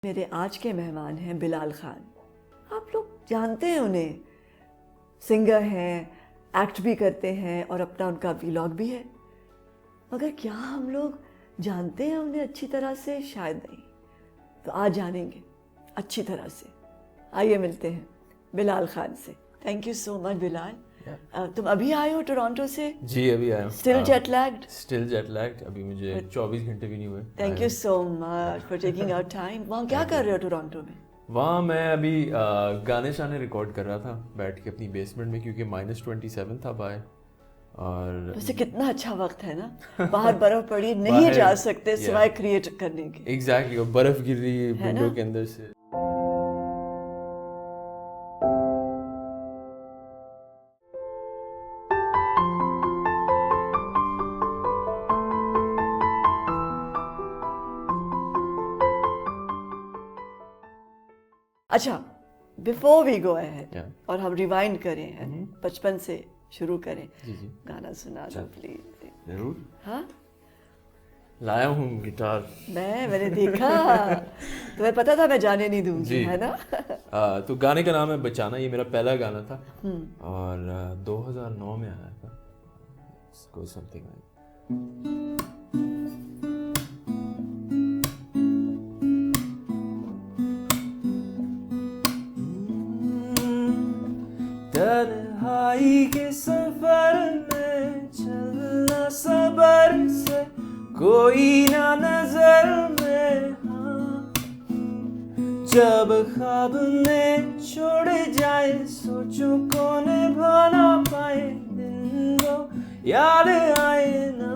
میرے آج کے مہمان ہیں بلال خان. آپ لوگ جانتے ہیں انہیں، سنگر ہیں، ایکٹ بھی کرتے ہیں اور اپنا ان کا ویلاگ بھی ہے، مگر کیا ہم لوگ جانتے ہیں انہیں اچھی طرح سے؟ شاید نہیں. تو آج جانیں گے اچھی طرح سے. آئیے ملتے ہیں بلال خان سے. تھینک یو سو مچ بلال. تم ابھی آئے ہو ٹورانٹو سے؟ جی ابھی آیا ہوں. Still jet lagged? Still jet lagged. ابھی مجھے 24 گھنٹے بھی نہیں ہوئے. Thank you so much for taking our time. وہاں کیا کر رہے ہو ٹورانٹو میں؟ وہاں میں ابھی گانے شانے ریکارڈ کر رہا تھا بیٹھ کے اپنی بیسمنٹ میں، کیونکہ -27 تھا باہر. اور ویسے کتنا اچھا وقت ہے نا، باہر برف پڑی، نہیں جا سکتے سوائے کریٹ کرنے کے. ایگزیکٹلی، اور برف گر رہی ہے ونڈو کے اندر سے. اچھا، بیفور وی گو اہیڈ اور ہم ریوائنڈ کریں، بچپن سے شروع کریں. گانا سنا دو پلیز. ضرور. ہاں لایا ہوں گٹار. میں نے دیکھا، تمہیں پتا تھا میں جانے نہیں دوں گی، ہے نا؟ تو گانے کا نام ہے بچانا. یہ میرا پہلا گانا تھا اور 2009 میں آیا تھا. سمتھنگ لائک تنہائی کے سفر میں چلنا صبر سے، کوئی نہ نظر میں. جب خواب میں چھوڑ جائے سوچوں کو نبھا نہ پائے، دن وہ یاد آئے نا.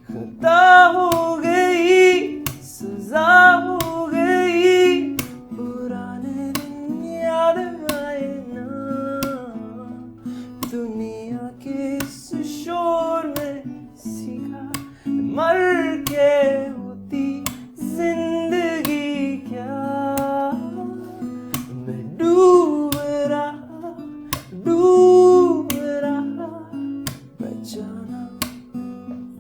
خطا ہو گئی، سزا ہو گئی، پرانے دن یاد آئے نا. دنیا کے اس شور میں سیکھا مر کے ہوتی زندگی کیا. میں ڈوب رہا بچانا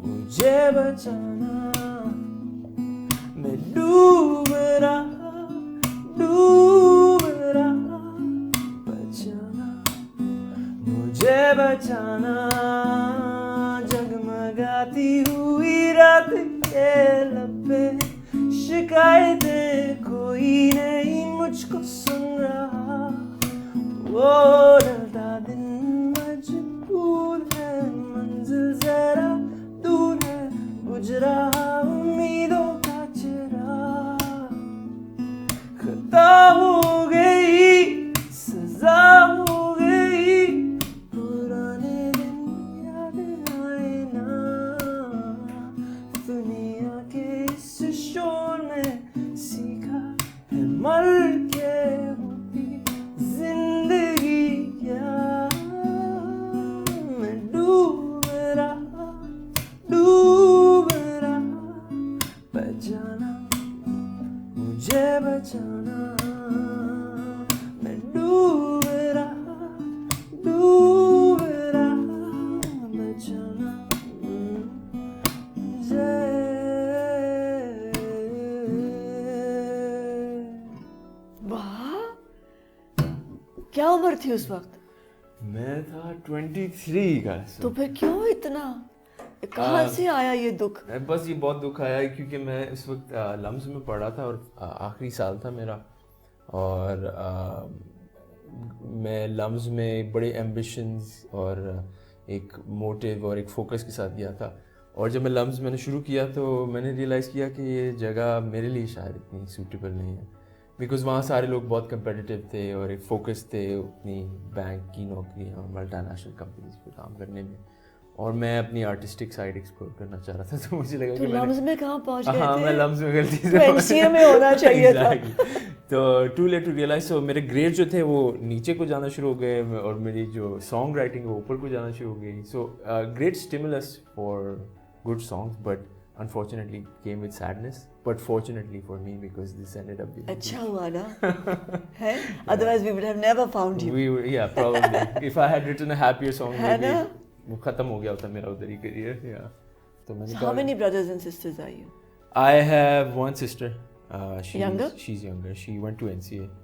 مجھے بچانا. میں ڈوب رہا بچانا مجھے بچانا. جگمگاتی ہوئی رات کے لب پہ شکایتیں، کوئی نہیں مجھ کو سن رہا. وہ ڈلتا دن مجبور ہے، منزل ذرا دور ہے، بجھ رہا امیدوں کا چراغ. خطا ہو گئی، سزا ہو گئی، پرانے دن یاد آئے نا. دنیا کے اس شور میں سیکھا ہے مر کے ہوتی زندگی کیا. میں ڈوب رہا بچانا مجھے بچانا. میں ڈوب رہا بچانا مجھے. واہ، کیا عمر تھی اس وقت؟ میں تھا 23 کا. تو پھر کیوں اتنا، کہاں سے آیا یہ دکھ؟ بس یہ بہت دکھ آیا کیونکہ میں اس وقت لمز میں پڑھا تھا اور آخری سال تھا میرا. اور میں لمز میں بڑے ایمبیشنز اور ایک موٹیو اور ایک فوکس کے ساتھ گیا تھا. اور جب میں لمز میں نے شروع کیا تو میں نے ریئلائز کیا کہ یہ جگہ میرے لیے شاید اتنی سوٹیبل نہیں ہے، بیکاز وہاں سارے لوگ بہت کمپیٹیٹیو تھے اور ایک فوکس تھے اپنی بینک کی نوکری اور ملٹی نیشنل کمپنیز پہ کام کرنے میں، اور میں اپنی آرٹسٹک سائڈ ایکسپلور کرنا چاہ رہا تھا. تو مجھے لگا کہ لمز میں کہاں پہنچ گئے تھے؟ ہاں میں لمز میں غلطی سے NCA میں ہونا چاہیے تھا. تو ٹو لیٹ ٹو ریئلائز. تو میرے گریڈ جو تھے وہ نیچے کو جانا شروع ہو گئے اور میری جو سانگ رائٹنگ وہ اوپر کو جانا شروع ہو گئی. So great stimulus for good songs but unfortunately came with sadness, but fortunately for me because this ended up being اچھا ہوا نا ہے، otherwise we would have never found you. yeah probably if I had written a happier song maybe وہ ختم ہو گیا ہوتا میرا ادھر ہی career. yeah تو میں نے How many brothers and sisters are you? I have one sister. Younger? She's younger. She went to NCA.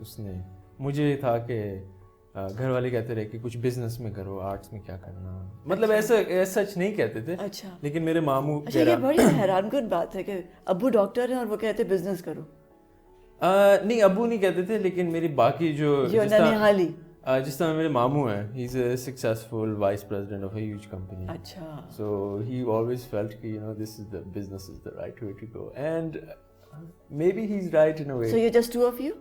اس نے مجھے یہ تھا کہ گھر والے کہتے رہے کہ کچھ بزنس میں کرو, آرٹس میں کیا کرنا, مطلب ایسا سچ نہیں کہتے تھے. اچھا. لیکن میرے ماموں. اچھا یہ بڑی حیران کن بات ہے کہ ابو ڈاکٹر ہیں اور وہ کہتے بزنس کرو. نہیں ابو نہیں کہتے تھے, لیکن میری باقی جو ننیحالی جس طرح میرے ماموں ہیں, he is a successful vice president of a huge company. اچھا. سو ہی آلویز فیلٹ کہ this is the business is the right way to go, and may be he is right in a way. So you're just two of you?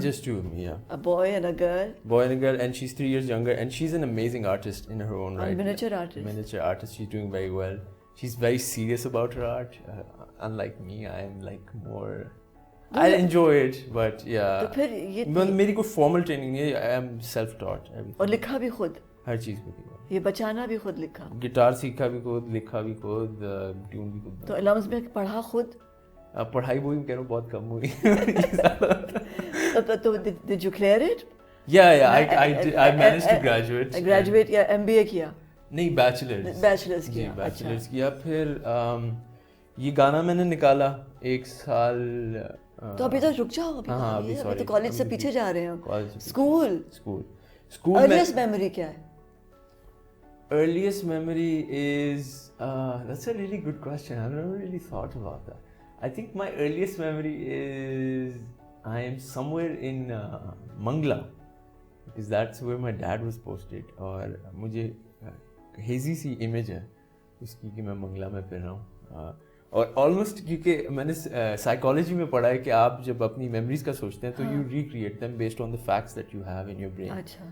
Just two of me, yeah. A boy and a girl? Boy and a girl, and she's 3 years younger, and she's an amazing artist in her own right. Miniature artist. Miniature artist, she's doing very well. She's very serious about her art. Unlike me, I'm like more... I enjoy it, but yeah. تو پھر یہ میری کوئی formal training نہیں ہے, I am self-taught. اور لکھا بھی خود؟ ہر چیز کو لکھا. یہ بچانا بھی خود لکھا؟ گٹار سیکھا بھی خود, لکھا بھی خود, ٹیون بھی خود. تو لمز میں پڑھا خود؟ پڑھائی وہی کہہ رہا ہوں بہت کم ہوئی. تو did you clear it? Yeah, I managed to graduate. Graduate یا MBA کیا؟ نہیں, بیچلرز کیا. بیچلرز کیا. پھر یہ گانا میں نے نکالا 1 سال. تو ابھی تو رک جاؤ, ابھی تو کالج سے پیچھے جا رہے ہیں. اسکول ارلیسٹ میموری کیا ہے؟ Earliest memory is that's a really good question. I've never really thought about that. I think my earliest memory is I am somewhere in Mangla, because that's where my dad was posted. اور مجھے hazy سی image ہے اس کی کہ میں منگلا میں پھر رہا ہوں. اور آلموسٹ کیونکہ میں نے سائیکالوجی میں پڑھا ہے کہ آپ جب اپنی میموریز کا سوچتے ہیں تو you recreate them based on the facts that you have in your brain. اچھا.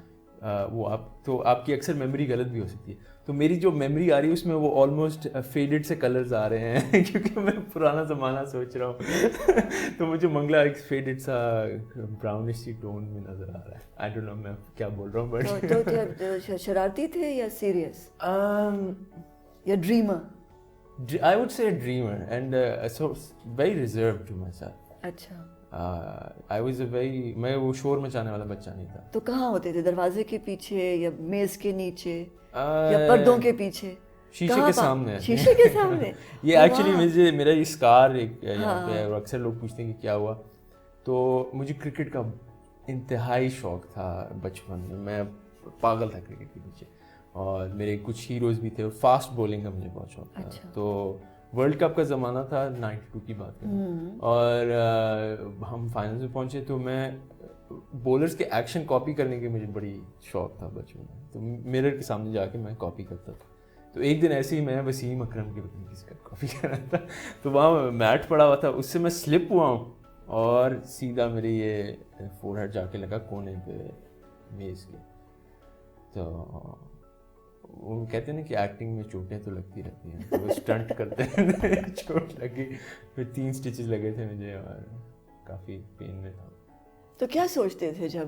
وہ آپ کی اکثر میموری غلط بھی ہو سکتی ہے. تو میری جو میموری آ رہی ہے اس میں وہ آلموسٹ فیڈڈ سے کلرز آ رہے ہیں کیونکہ میں پرانا زمانہ سوچ رہا ہوں. تو مجھے منگلا ایک فیڈڈ سا براؤنش سی ٹون میں نظر آ رہا ہے. آئی ڈونٹ نو میں کیا بول رہا ہوں. بٹ تو شرارتی تھے یا سیریس یا dreamer? I would say a dreamer, and so very reserved to myself. اچھا. I was a very میں وہ شور مچانے والا بچہ نہیں تھا. تو کہاں ہوتے تھے, دروازے کے پیچھے یا میز کے نیچے یا پردوں کے پیچھے؟ شیشے کے سامنے. شیشے کے سامنے. یہ ایکچولی میرا یہ اسکار ایک یہاں پہ ہے, اور اکثر لوگ پوچھتے ہیں کہ کیا ہوا. تو مجھے کرکٹ کا انتہائی شوق تھا بچپن میں پاگل تھا کرکٹ کے پیچھے, اور میرے کچھ ہیروز بھی تھے, اور فاسٹ بولنگ کا مجھے بہت شوق تھا. تو ورلڈ کپ کا زمانہ تھا 92 کی بات کریں, اور ہم فائنلز میں پہنچے, تو میں بولرز کے ایکشن کاپی کرنے کے مجھے بڑی شوق تھا بچپن میں, تو میرر کے سامنے جا کے میں کاپی کرتا تھا. تو ایک دن ایسے ہی میں وسیم اکرم کے پتہ کسی کا کاپی کر رہا تھا, تو وہاں میٹ پڑا ہوا تھا, اس سے میں سلپ ہوا ہوں اور سیدھا میرے یہ فور ہیڈ جا کے لگا کونے پہ میز کے. تو وہ کہتے ہیں نا کہ ایکٹنگ میں چوٹیں تو لگتی رہتی ہیں, تو وہ اسٹنٹ کرتے ہیں, چوٹ لگی, پھر 3 سٹچز لگے تھے مجھے, اور کافی پین میں تھا. تو کیا سوچتے تھے جب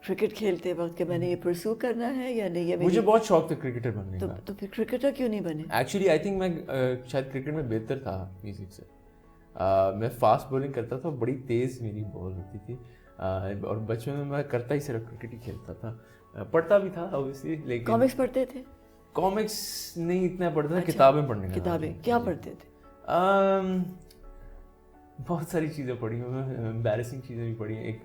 کرکٹ کھیلتے وقت کہ میں نے یہ پرسو کرنا ہے یا نہیں؟ یہ مجھے بہت شوق تھا کرکٹر بننے کا. تو پھر کرکٹر کیوں نہیں بنے؟ ایکچولی آئی تھنک میں شاید کرکٹ میں بہتر تھا میوزک سے. میں فاسٹ بولنگ کرتا تھا, بڑی تیز میری بال ہوتی تھی, اور بچپن میں کرتا ہی صرف کرکٹ ہی کھیلتا تھا. پڑھتا بھی تھا اوبیسلی, لیکن کامکس پڑھتے تھے؟ کامکس نہیں اتنا پڑھتا تھا, کتابیں پڑھنے کا. کتابیں کیا پڑھتے تھے؟ بہت ساری چیزیں پڑھی ہیں, امبیرسنگ چیزیں بھی پڑھی ہیں. ایک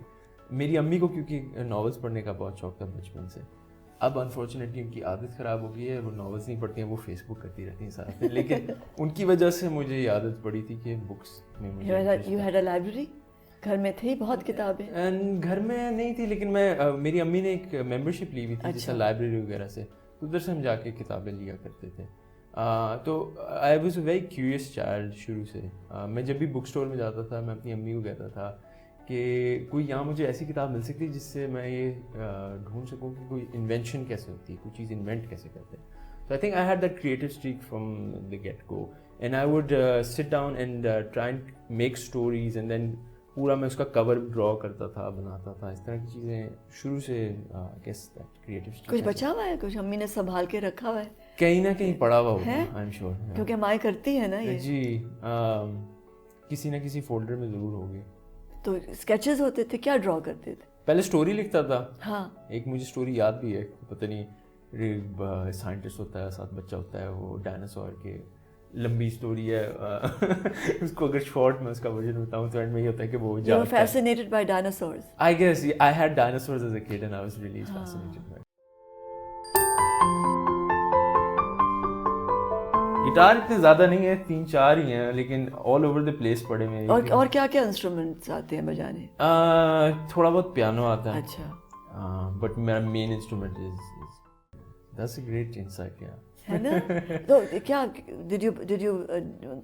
میری امی کو کیونکہ ناولس پڑھنے کا بہت شوق تھا بچپن سے, اب انفارچونیٹلی ان کی عادت خراب ہو گئی ہے, وہ ناولس نہیں پڑھتی ہیں, وہ فیس بک کرتی رہتی ہیں ساتھ میں. لیکن ان کی وجہ سے مجھے یہ عادت پڑی تھی کہ بکس میں یو ہیڈ اے لائبریری گھر میں تھی بہت کتابیں؟ گھر میں نہیں تھی, لیکن میں میری امی نے ایک ممبر شپ لی ہوئی تھی جیسے لائبریری وغیرہ سے, ادھر سے ہم جا کے کتابیں لیا کرتے تھے. تو I was a very curious child شروع سے. میں جب بھی بک اسٹور میں جاتا تھا, میں اپنی امی کو کہتا تھا کہ کوئی یہاں مجھے ایسی کتاب مل سکتی ہے جس سے میں یہ ڈھونڈ سکوں کہ کوئی انوینشن کیسے ہوتی ہے, کوئی چیز انوینٹ کیسے کرتے ہیں. So I think I had that creative streak from the get-go, and I would sit down and try and make stories, and then پورا میں اس کا کور ڈرا کرتا تھا, بناتا تھا, اس طرح کی چیزیں شروع سے. کچھ بچا ہوا ہے, کچھ امی نے سنبھال کے رکھا ہوا ہے, کہیں نہ کہیں پڑا ہوا ہوگا, آئی ایم شیور, کیونکہ مائیں کرتی ہے نا یہ. جی, کسی نہ کسی فولڈر میں ضرور ہوگی. تو اسکیچز ہوتے تھے, کیا ڈرا کرتے تھے؟ پہلے اسٹوری لکھتا تھا. ہاں, ایک مجھے اسٹوری یاد بھی ہے, پتہ نہیں سائنٹسٹ ہوتا ہے, ساتھ بچہ ہوتا ہے, وہ ڈائناسور کے لمبی اسٹوری ہے. اس کو اگر شارٹ میں اس کا ورژن بتاؤں تو اینڈ میں یہ ہوتا ہے کہ وہ You were fascinated by dinosaurs. I guess I had dinosaurs as a kid and I was really fascinated by it. Guitar اتنے زیادہ نہیں ہے, 3-4 ہی ہیں, لیکن آل اوور دا پلیس پڑے ہوئے ہیں. اور کیا کیا انسٹرومنٹس آتے ہیں بجانے؟ تھوڑا بہت پیانو آتا ہے. اچھا. بٹ میرا مین instrument that's a great insight, yeah. ہے نا. تو کیا did you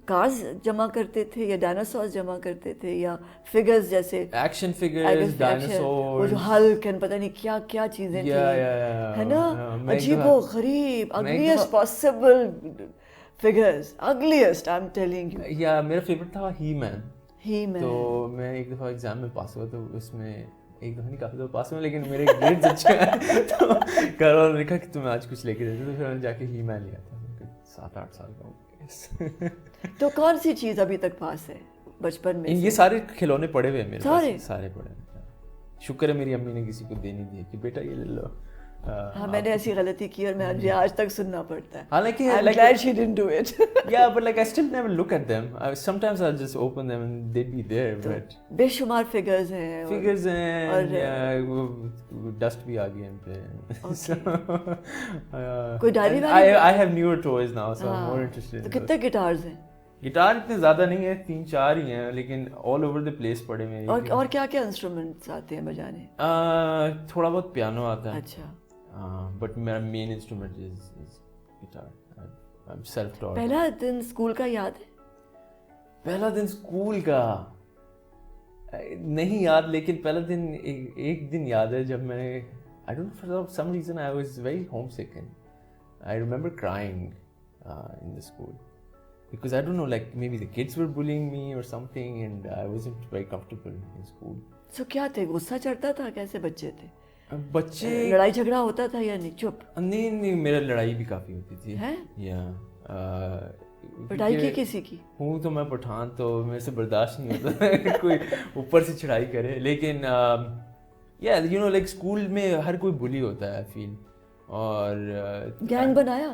کارز جمع کرتے تھے یا ڈائناسورز جمع کرتے تھے یا فگرز جیسے ایکشن فگرز, ڈائناسور, وہ جو ہلک اینڈ پتہ نہیں کیا کیا چیزیں تھیں, ہے نا, عجیب و غریب, ugliest possible figures, ugliest I am telling you. یا میرا فیوریٹ تھا ہی مین. تو میں ایک دفعہ ایگزام میں پاس ہوا, تو اس میں ایک دفعہ نہیں, کافی دفعہ پاس ہوا, لیکن میرے گریڈز اچھے ہیں, تو گھر والوں نے کہا کہ تمہیں آج کچھ لے کے دیتے, تو پھر میں نے جا کے ہی مین لیا تھا. 7-8 سال کا ہوں. تو کون سی چیز ابھی تک پاس ہے بچپن میں؟ یہ سارے کھلونے پڑے ہوئے ہیں میرے پاس, سارے پڑے ہوئے. شکر ہے میری امی نے کسی کو دے نہیں دی کہ بیٹا یہ لے لو. ہاں, میں نے ایسی غلطی کی اور مجھے آج تک سننا پڑتا ہے. حالانکہ I'm glad she didn't do it. Yeah, but like I still never look at them. Sometimes I'll just open them and they'd be there, but بے شمار فگرز ہیں اور ڈسٹ بھی آ گئی ان پہ. کوئی diary I have newer toys now, so I'm more interested. تو کتنے گٹارز ہیں؟ گٹار اتنے زیادہ نہیں ہے, 3-4 ہی ہیں, لیکن آل اوور دا پلیس پڑے ہوئے ہیں. اور کیا کیا انسٹرومنٹس آتے ہیں بجانے؟ تھوڑا بہت پیانو آتا ہے. اچھا. بٹ میرا مین instrument is guitar. I'm self-taught. پہلا دن اسکول کا یاد ہے؟ پہلا دن اسکول کا نہیں یاد, لیکن پہلا دن ایک دن یاد ہے جب میں نے I don't know, for some reason I was very homesick and I remember crying in the school because I don't know, like maybe the kids were bullying me or something and I wasn't very comfortable in school. So کیا تھے, غصہ چڑھتا تھا, کیسے بچے تھے؟ بچے لڑائی جھگڑا ہوتا تھا یا نہیں؟ چپ. نہیں, میرا لڑائی بھی کافی ہوتی تھی. یا پٹائی کی کسی کی؟ ہوں تو میں پٹھان, تو میرے سے برداشت نہیں ہوتا کوئی اوپر سے چڑھائی کرے, لیکن یا یو نو لائک اسکول میں ہر کوئی بلی ہوتا ہے آئی فیل. اور گینگ بنایا؟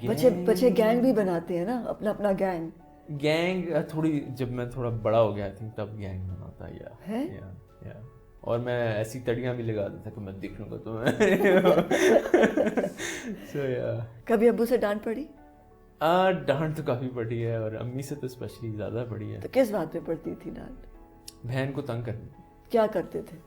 بچے گینگ بھی بناتے ہیں نا, اپنا اپنا گینگ تھوڑی جب میں تھوڑا بڑا ہو گیا تھا تب گینگ بناتا. یا اور میں ایسی تڑیاں بھی لگا دیتا کہ میں دیکھ لوں گا تو کبھی ابو سے ڈانٹ پڑی؟ ڈانٹ تو کافی پڑی ہے, اور امی سے تو اسپیشلی زیادہ پڑی ہے. تو کس بات پہ پڑتی تھی ڈانٹ؟ بہن کو تنگ کرنے. کیا کرتے تھے؟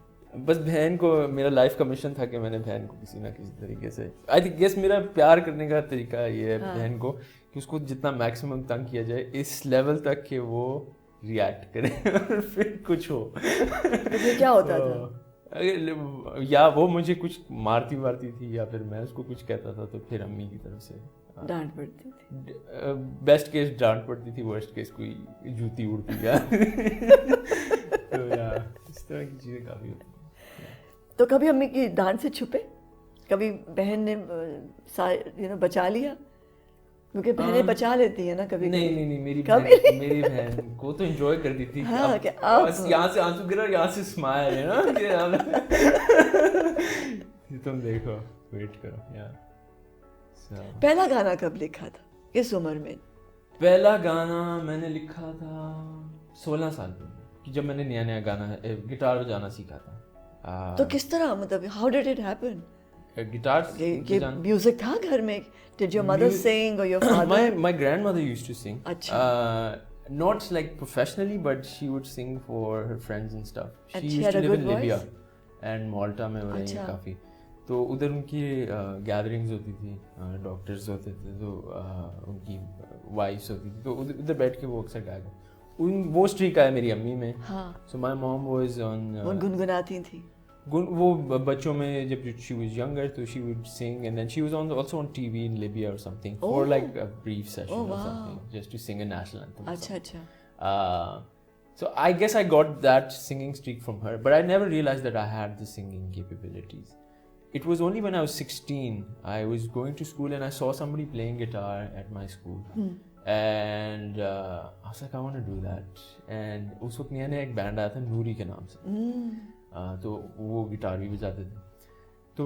بس بہن کو, میرا لائف کا مشن تھا کہ میں نے بہن کو کسی نہ کسی طریقے سے, آئی تھنک گیس میرا پیار کرنے کا طریقہ یہ ہے بہن کو کہ اس کو جتنا میکسیمم تنگ کیا جائے اس لیول تک کہ وہ ریئیکٹ کرے اور پھر کچھ ہو. کیا ہوتا تھا؟ یا وہ مجھے کچھ مارتی تھی یا پھر میں اس کو کچھ کہتا تھا تو پھر امی کی طرف سے ڈانٹ پڑتی تھی. بیسٹ کیس ڈانٹ پڑتی تھی, ورسٹ کیس کوئی جوتی اڑتی گیا. تو اس طرح کی چیزیں کافی ہوتی ہیں. تو کبھی امی کی ڈانٹ سے چھپے؟ کبھی بہن نے بچا لیا؟ کیونکہ بہنیں بچا لیتی ہیں نا کبھی. نہیں, میری بہن کو تو انجوائے کرتی تھی. یہاں سے آنسو گرا, یہاں سے اسمائل ہے نا, تم دیکھو, ویٹ کرو. پہلا گانا کب لکھا تھا, کس عمر میں؟ پہلا گانا میں نے لکھا تھا 16 سال میں, جب میں نے نیا گانا گٹار بجانا سیکھا تھا. تو کس طرح, مطلب how did it happen? Guitar music تھا گھر میں؟ Did your mother sing or your father? My grandmother used to sing. Not like professionally, but she would sing for her friends and stuff. She used to live in Libya and Malta میں رہی ہیں کافی. تو ادھر ان کی gatherings ہوتی تھی, doctors ہوتے تھے, تو ان کی وائفس ہوتی تھی, تو ادھر بیٹھ کے وہ اکثر گایا کرتے. وہ اسٹریک آیا میری امی میں. So my mom was on. وہ گنگناتی تھی وہ بچوں میں, جب she was younger تو she would sing, and then she was also on TV in Libya or something for like a brief session or something, just to sing a national anthem. اچھا. So I guess I got that singing streak from her, but I never realized that I had the singing capabilities. It was only when I was 16, I was going to school and I saw somebody playing guitar at my school. And I was like, I want to do that. And اس وقت نیا ایک band آیا تھا نوری کے نام سے, تو وہ گٹار بھی بجاتے تھے. تو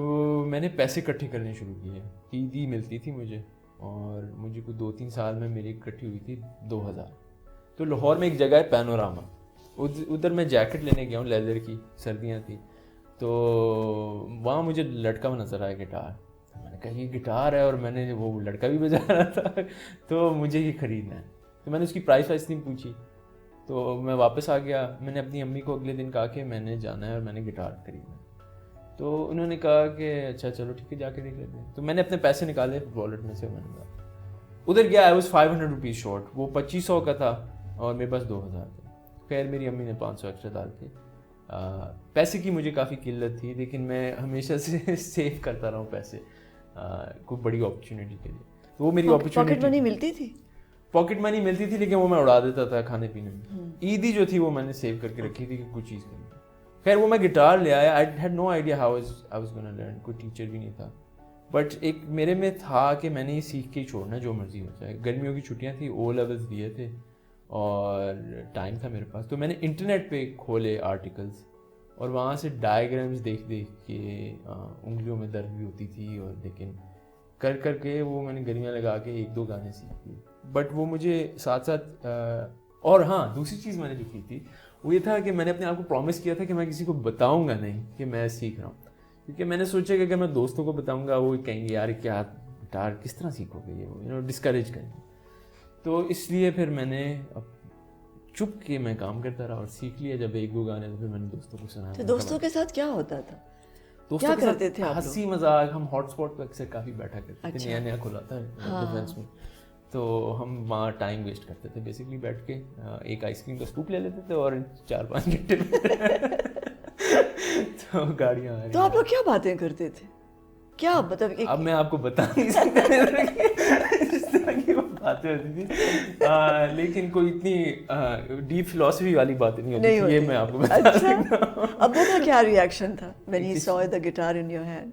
میں نے پیسے اکٹھے کرنے شروع کیے. عیدی ملتی تھی مجھے, اور مجھے کوئی 2-3 سال میں میری اکٹھی ہوئی تھی 2000. تو لاہور میں ایک جگہ ہے پینوراما, ادھر میں جیکٹ لینے گیا ہوں لیدر کی, سردیاں تھی, تو وہاں مجھے لڑکا میں نظر آیا گٹار. میں نے کہا یہ گٹار ہے, اور میں نے وہ لڑکا بھی بجا رہا تھا, تو مجھے یہ خریدنا ہے. تو میں نے اس کی پرائس وائس نہیں پوچھی, تو میں واپس آ گیا. میں نے اپنی امی کو اگلے دن کہا کہ میں نے جانا ہے اور میں نے گٹار خریدنا ہے. تو انہوں نے کہا کہ اچھا چلو ٹھیک ہے, جا کے دیکھ لیتے ہیں. تو میں نے اپنے پیسے نکالے والیٹ میں سے, میں نے کہا ادھر گیا, آئی واز 500 روپیز شارٹ. وہ 2500 کا تھا اور میرے پاس 2000 تھا. خیر میری امی نے 500 ایکسٹرا ڈال کے. پیسے کی مجھے کافی قلت تھی, لیکن میں ہمیشہ سے سیو کرتا رہا ہوں پیسے کوئی بڑی اپرچونیٹی کے لیے. تو وہ میری اپرچونیٹی. پاکٹ منی ملتی تھی؟ پاکٹ منی ملتی تھی, لیکن وہ میں اڑا دیتا تھا کھانے پینے میں. عیدی جو تھی وہ میں نے سیو کر کے رکھی تھی کہ کچھ چیز کرنی. خیر وہ میں گٹار لے آیا. I had no idea how I was gonna learn. کوئی ٹیچر بھی نہیں تھا, بٹ ایک میرے میں تھا کہ میں نے یہ سیکھ کے ہی چھوڑنا, جو مرضی ہو جائے. گرمیوں کی چھٹیاں تھیں, او لیولز دیے تھے اور ٹائم تھا میرے پاس. تو میں نے انٹرنیٹ پہ کھولے آرٹیکلس, اور وہاں سے ڈائیگرامس دیکھ کے انگلیوں میں درد بھی ہوتی تھی, اور لیکن کر کے وہ میں نے گرمیاں لگا کے 1-2 گانے سیکھ لیے. بٹ وہ مجھے ساتھ ساتھ اور ہاں دوسری چیز میں نے جو کی تھی وہ یہ تھا کہ میں نے اپنے آپ کو پرومس کیا تھا کہ میں کسی کو بتاؤں گا نہیں کہ میں سیکھ رہا ہوں, کیونکہ میں نے سوچا کہ اگر میں دوستوں کو بتاؤں گا وہ کہیں گے یار کیا گٹار کس طرح سیکھو گے, یہ وہ ڈسکریج کریں گے. تو اس لیے پھر میں نے چپ کے میں کام کرتا رہا اور سیکھ لیا. جب 1-2 گانے تو پھر میں نے دوستوں کو سنایا. تو دوستوں کے ساتھ کیا ہوتا تھا؟ دوستوں کے ساتھ ہنسی مذاق. ہم ہاٹ اسپاٹ پہ اکثر کافی بیٹھا کرتے تھے, نیا کھلا تھا ڈیفینس میں, تو ہم وہاں ٹائم ویسٹ کرتے تھے بیسکلی بیٹھ کے. ایک آئس کریم کا اسکوپ لے لیتے تھے اور 4-5 گھنٹے تو گاڑیاں. تو آپ لوگ کیا باتیں کرتے تھے, کیا مطلب؟ اب میں آپ کو بتا نہیں سکتا اس طرح کی باتیں ہوتی تھی, لیکن کوئی اتنی ڈیپ فلاسفی والی باتیں نہیں ہوتی تھی, یہ میں آپ کو بتا سکتا ہوں. ابو کا کیا ریئیکشن تھا when he saw the guitar in your hand?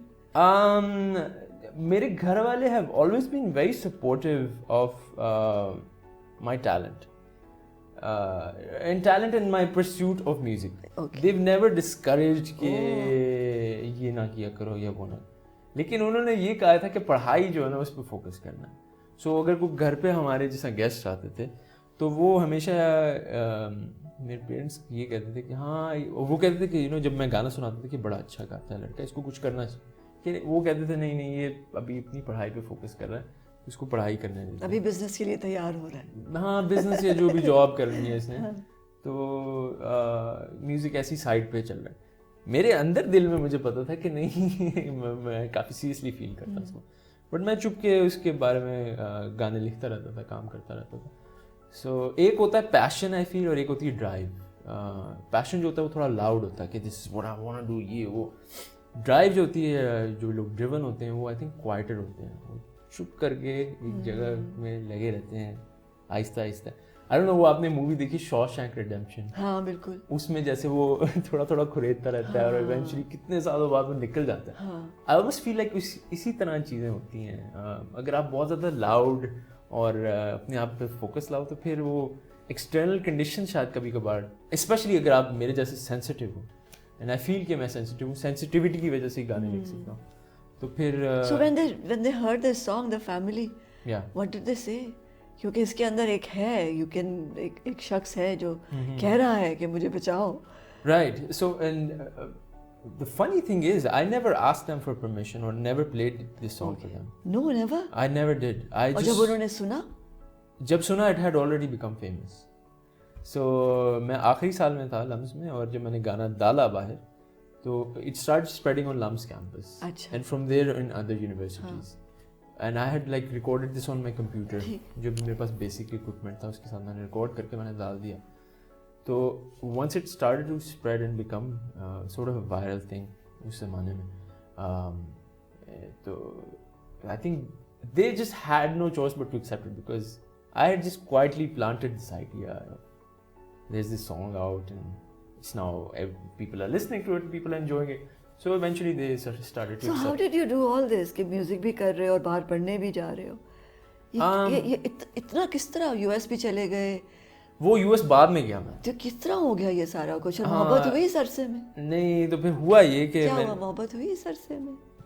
میرے گھر والے have always been very supportive of my talent and my pursuit of music. Okay. They've never discouraged کہ یہ نہ کیا کرو یا وہ نہ, لیکن انہوں نے یہ کہا تھا کہ پڑھائی جو ہے نا اس پہ فوکس کرنا ہے. سو اگر کوئی گھر پہ ہمارے جیسا گیسٹ آتے تھے تو وہ ہمیشہ میرے پیرنٹس یہ کہتے تھے کہ ہاں, وہ کہتے تھے کہ جب میں گانا سناتا تھا کہ بڑا اچھا گاتا ہے لڑکا, اس کو کچھ کرنا چاہیے. کہ وہ کہتے تھے نہیں یہ ابھی اپنی پڑھائی پہ فوکس کر رہا ہے, اس کو پڑھائی کرنے دیتے, ابھی بزنس کے لیے تیار ہو رہا ہے. ہاں بزنس یا جو بھی جاب کرنی ہے اس نے, تو میوزک ایسی سائڈ پہ چل رہا ہے. میرے اندر دل میں مجھے پتا تھا کہ نہیں میں کافی سیریسلی فیل کرتا اس کو, بٹ میں چپ کے اس کے بارے میں گانے لکھتا رہتا تھا, کام کرتا رہتا تھا. سو ایک ہوتا ہے پیشن آئی فیل, اور ایک ہوتی ہے ڈرائیو. پیشن جو ہوتا ہے وہ تھوڑا لاؤڈ ہوتا ہے کہ this is what I want to do, یہ وہ. ڈرائیو جو ہوتی ہے, جو لوگ ڈریون ہوتے ہیں وہ آئی تھنک کوائٹر ہوتے ہیں, وہ چپ کر کے ایک جگہ میں لگے رہتے ہیں آہستہ آہستہ. I don't know, وہ آپ نے مووی دیکھی شاوشینک ریڈیمپشن؟ ہاں بالکل. اس میں جیسے وہ تھوڑا تھوڑا کھریدتا رہتا ہے اور ایونچولی کتنے سالوں بعد وہ نکل جاتا ہے. I almost feel like اسی طرح چیزیں ہوتی ہیں. اگر آپ بہت زیادہ لاؤڈ اور اپنے آپ پہ فوکس لاؤ تو پھر وہ ایکسٹرنل کنڈیشن شاید کبھی کبھار, اسپیشلی اگر آپ میرے جیسے سینسٹیو ہو, اینڈ آئی فیل کہ میں سینسٹیو ہوں, سینسٹیوٹی کی وجہ سے گانے لکھ سکتا ہوں. تو پھر So when they heard this song, the family, what did they say? کیونکہ اس کے اندر ایک ہے, یو کین, ایک شخص ہے جو کہہ رہا ہے کہ مجھے بچاؤ. Right. So and the funny thing is I never asked them for permission or never played this song for them. No, never? I never did. اور جب انہوں نے سنا, جب سنا it had already become famous. So میں آخری سال میں تھا لمز میں, اور جب میں نے گانا ڈالا باہر تو it started spreading on Lums campus. And from there in other universities. And I had like recorded this on my computer. جو بھی میرے پاس بیسک equipment تھا اس کے ساتھ میں نے ریکارڈ کر کے میں نے ڈال دیا. تو once it started to spread and become sort of a viral thing اس زمانے میں, تو I think they just had no choice but to accept it because I had just quietly planted this idea. There's this song out and it's now people are listening to it, people are enjoying it. So eventually they started to accept. So how did you do all this کہ music بھی کر رہے ہو اور باہر پڑھنے بھی جا رہے ہو؟ یہ اتنا کس طرح یو ایس بھی چلے گئے؟ وہ یو ایس بعد میں گیا میں. تو کس طرح ہو گیا یہ سارا کچھ؟ محبت ہوئی اس عرصے میں؟ نہیں, تو پھر ہوا یہ کہ کیا ہوا, محبت ہوئی اس عرصے میں؟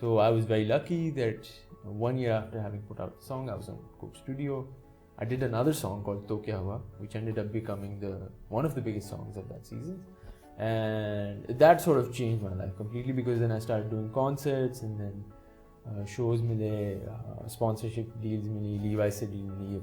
So I was very lucky that 1 year after having put out the song, I was on Coke Studio. I did another song called To Kya Hua, which ended up becoming one of the biggest songs of that season. And that sort of changed my life completely, because then I started doing concerts, and then shows mile, sponsorship deals mili, Levi's se deal mili.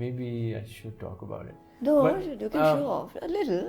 maybe I should talk about it. No, you can show off a little.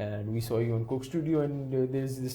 and we saw you on Coke Studio, and there's this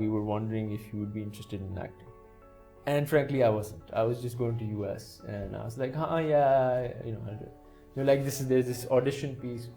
we were wondering if you would be interested in acting. And frankly I wasn't. I was just going to US and I was like yeah, like there's this audition piece.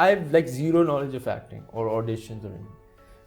I have like zero knowledge of acting or auditions or anything.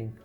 think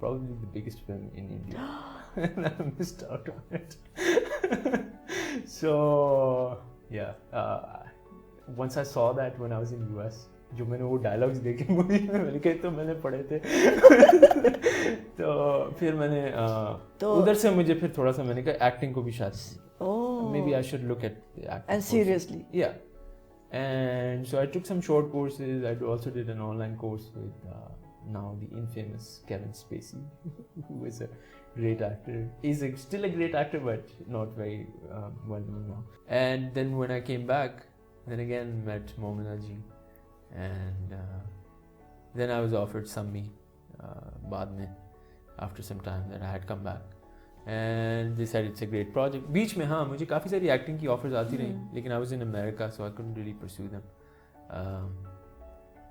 probably the biggest film in India. And I missed out on it. So yeah, once I saw that when I was in US, جو میں نے وہ dialogues دیکھے movie میں میں نے کہا تو میں نے پڑھے تھے. تو پھر میں نے ادھر سے مجھے پھر تھوڑا سا میں نے کہا ایکٹنگ کو بھی شاید maybe I should look at the acting. And seriously? Yeah. And so I took some short courses. I also did an online course with now the infamous Kevin Spacey, who is a great actor. He's still a great actor, but not very well known now. And then when I came back, then again met Momina ji. And then I was offered Sammi baad mein, after some time that I had come back. And they said it's a great project. بیچ میں ہاں مجھے کافی ساری acting کی offers آتی رہیں لیکن I was in America so I couldn't really pursue them.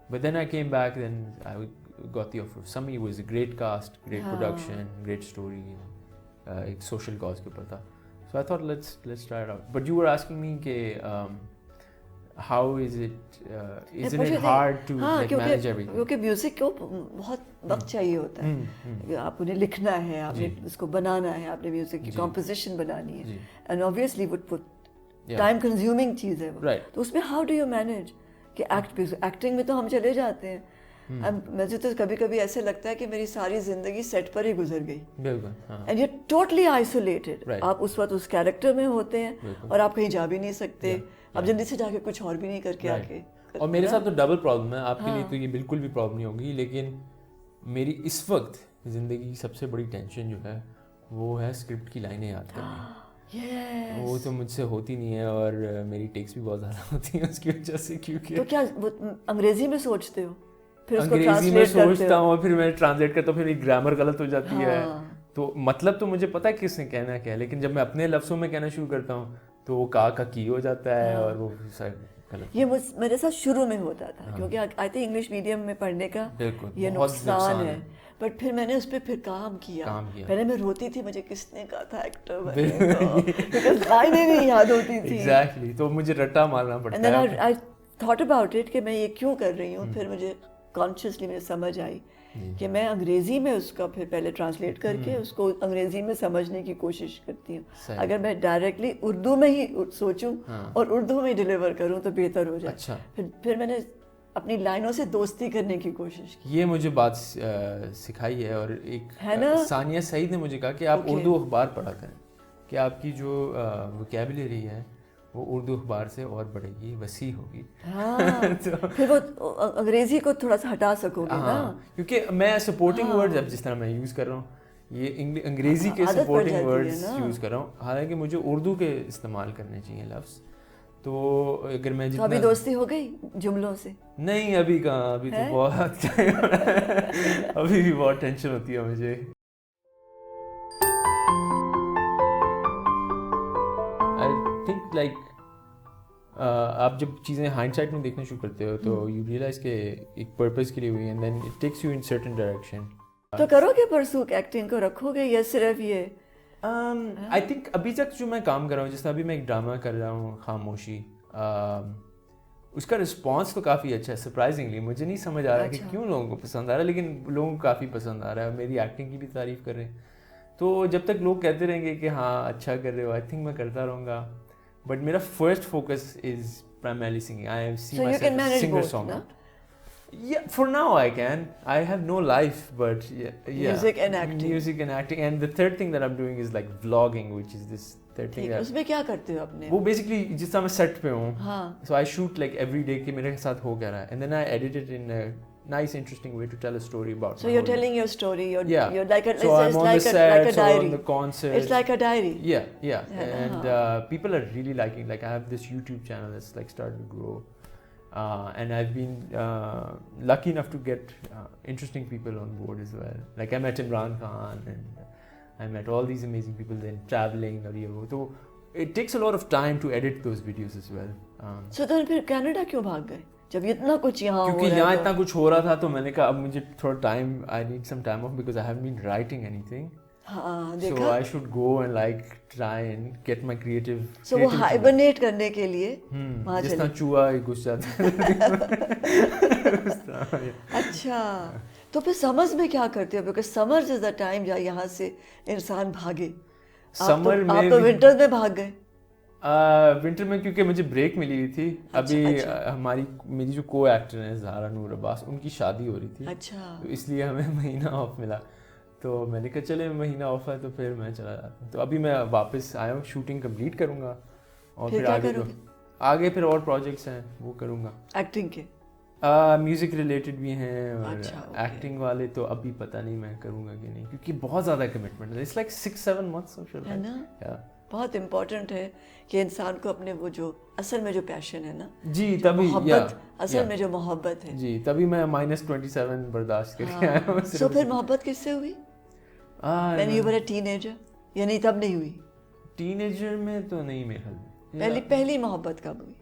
But then I came back, then I got the offer. Sammi was a great cast, great production, great story. ایک social cause کے اوپر تھا. So I thought let's try it out. But you were asking me کہ how is it isn't it hard to like manage everything? کیونکہ music کو بہت وقت چاہیے ہوتا ہے. آپ انہیں لکھنا ہے, آپ نے اس کو بنانا ہے, آپ نے میوزک کی کمپوزیشن بنانی ہے, اینڈ obviously ٹائم کنزیومنگ چیز ہے وہ. تو اس میں ہاؤ ڈو یو مینیج کہ ایکٹنگ میں تو ہم چلے جاتے ہیں. مجھے تو کبھی کبھی ایسے لگتا ہے کہ میری ساری زندگی سیٹ پر ہی گزر گئی, اینڈ یو ٹوٹلی آئسولیٹڈ. آپ اس وقت اس کیریکٹر میں ہوتے ہیں اور آپ کہیں جا بھی نہیں سکتے, آپ جلدی سے جا کے کچھ اور بھی نہیں کر کے آ کے. اور میرے ساتھ تو ڈبل پرابلم ہے, آپ کے لیے تو یہ بالکل بھی پرابلم نہیں ہوگی, لیکن میری اس وقت زندگی کی سب سے بڑی ٹینشن جو ہے وہ ہے اسکرپٹ کی لائنیں یاد کرنی. وہ تو مجھ سے ہوتی نہیں ہے اور میری ٹیکس بھی بہت زیادہ ہوتی ہیں اس کی وجہ سے. کیونکہ تو کیا انگریزی میں سوچتے ہو, پھر انگریزی میں سوچتا ہوں اور پھر میں ٹرانسلیٹ کرتا ہوں, پھر ایک گرامر غلط ہو جاتی ہے. تو مطلب تو مجھے پتا ہے کس نے کہنا کیا ہے, لیکن جب میں اپنے لفظوں میں کہنا شروع کرتا ہوں تو وہ کا کی ہو جاتا ہے اور وہ یہ میرے ساتھ شروع میں ہوتا تھا, کیونکہ آئی تھنک انگلش میڈیم میں پڑھنے کا یہ نقصان ہے. بٹ پھر میں نے اس پہ پھر کام کیا. پہلے میں روتی تھی, مجھے کس نے کہا تھا ایکٹر بننے کو, بیکاز لائنیں نہیں یاد ہوتی تھی. ایگزیکٹلی, تو مجھے رٹا مارنا پڑتا ہے. And then I thought about it کہ میں یہ کیوں کر رہی ہوں. پھر مجھے کانشیسلی مجھے سمجھ آئی کہ میں انگریزی میں اس کا پھر پہلے ٹرانسلیٹ کر کے اس کو انگریزی میں سمجھنے کی کوشش کرتی ہوں. اگر میں ڈائریکٹلی اردو میں ہی سوچوں اور اردو میں ہی ڈلیور کروں تو بہتر ہو جائے. پھر میں نے اپنی لائنوں سے دوستی کرنے کی کوشش کی. یہ مجھے بات سکھائی ہے, اور ایک ثانیہ سعید نے مجھے کہا کہ آپ اردو اخبار پڑھا کریں, کہ آپ کی جو ووکیبلری ہے وہ اردو اخبار سے اور بڑھے گی, وسیع ہوگی. پھر وہ انگریزی کو تھوڑا سا ہٹا سکو گے نا, کیونکہ میں سپورٹنگ ورڈز اب جس طرح میں یوز کر رہا ہوں یہ انگریزی کے سپورٹنگ ورڈز یوز کر رہا ہوں, حالانکہ مجھے اردو کے استعمال کرنے چاہیے لفظ. تو اگر میں جتنا ابھی دوستی ہو گئی جملوں سے نہیں, ابھی کہاں, ابھی تو بہت ابھی بھی بہت ٹینشن ہوتی ہے مجھے. آئی تھنک لائک آپ جب چیزیں ہائنڈ سائٹ میں دیکھنا شروع کرتے ہو تو یو ریئلائز کہ ایک پرپز کے لیے ہوئی, and then it takes you in certain direction. تو کرو گے پرسو ایکٹنگ کو, رکھو گے یا صرف یہ آئی تھنک ابھی تک جو میں کام کر رہا ہوں, جس طرح ابھی میں ایک ڈرامہ کر رہا ہوں خاموشی, اس کا رسپانس تو کافی اچھا ہے. سرپرائزنگلی مجھے نہیں سمجھ آ رہا کہ کیوں لوگوں کو پسند آ رہا ہے, لیکن لوگوں کو کافی پسند آ رہا ہے. میری ایکٹنگ کی بھی تعریف کر رہے ہیں, تو جب تک لوگ کہتے رہیں گے کہ ہاں اچھا کر رہے ہو, آئی تھنک میں کرتا رہوں گا. بٹ میرا first focus is primarily singing. I see myself as a singer-songwriter. Yeah, for now I can. I have no life, but yeah. Music and acting. Music and acting. And the third thing that I'm doing is like vlogging, which is this third thing that... اس میں کیا کرتے ہو اپنے؟ وہ basically جس طرح میں set پہ ہوں. So I shoot like every day کہ میرے ساتھ ہو کیا رہا ہے. And then I edit it in a nice, interesting way to tell a story about. So you're telling your story. You're like a, so I'm on the sets or on the concerts. It's like a diary. Yeah. And people are really liking. Like I have this YouTube channel that's like starting to grow. And I've been lucky enough to get interesting people on board as well. Like I met Imran Khan and I met all these amazing people then traveling or یہ. So it takes a lot of time to edit those videos as well. So then پھر Canada کیوں بھاگ گئے جب اتنا کچھ یہاں ہو رہا ہے؟ کیونکہ یہاں اتنا کچھ ہو رہا تھا تو میں نے کہا اب مجھے تھوڑا time, I need some time off because I haven't been writing anything. So I should go and like try and get my creative. So وہ hibernate کرنے کے لیے وہاں چلے, جس طرح چوہا گھس جاتا ہے. اچھا, تو پھر سمرز میں کیا کرتے ہو؟ Because summers is the time جہاں یہاں سے انسان بھاگے. سمر میں آپ تو ونٹر میں بھاگ گئے. ونٹر میں کیونکہ مجھے بریک ملی ہوئی تھی. ابھی میری جو کو ایکٹر ہیں زہرا نور عباس, ان کی شادی ہو رہی تھی. اچھا, تو اس لیے ہمیں مہینہ آف ملا, تو میں نے کہا چلے مہینہ آف ہے تو پھر میں چلا جاتا ہوں. تو ابھی میں واپس آیا ہوں, شوٹنگ کمپلیٹ کروں گا اور پھر آگے پھر اور پروجیکٹس ہیں وہ کروں گا. ایکٹنگ کے میوزک ریلیٹڈ بھی ہیں اور ایکٹنگ والے تو ابھی پتہ نہیں میں کروں گا کہ نہیں, کیونکہ بہت زیادہ کمٹمنٹ ہے. اٹس لائک 6-7 months ہے نا. بہت امپورٹنٹ ہے کہ انسان کو اپنے وہ جو اصل میں جو پیشن ہے نا, جی تبھی محبت, اصل میں جو محبت ہے, جی تبھی میں -27 برداشت کر کے آیا ہوں. تو پھر محبت کس سے ہوئی؟ when you were a teenager یا نہیں تب نہیں ہوئی؟ ٹین ایجر میں تو نہیں میرے خیال میں. پہلی محبت کب ہوئی,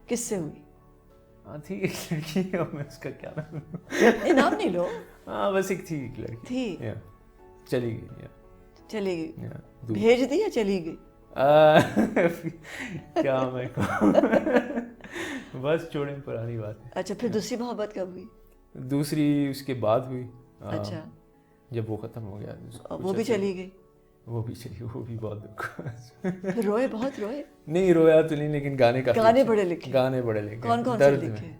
کس سے ہوئی؟ تھی ایک لڑکی, میں اس کا کیا نام نہیں لو. ہاں بس ایک تھی, ایک لڑکی تھی, چلی گئی. چلی گئی, بھیج دی یا چلی گئی؟ کیا میں کہوں, بس چھوڑیں پرانی بات ہے. اچھا, پھر دوسری محبت کب ہوئی؟ دوسری اس کے بعد ہوئی. اچھا, جب وہ ختم ہو گیا وہ بھی چلی گئی. وہ بھی چلی, وہ بھی بہت دکھ. روئے, بہت روئے؟ نہیں رویا تو نہیں, لیکن گانے بڑے لکھے. گانے بڑے لکھے. کون کون سے لکھے؟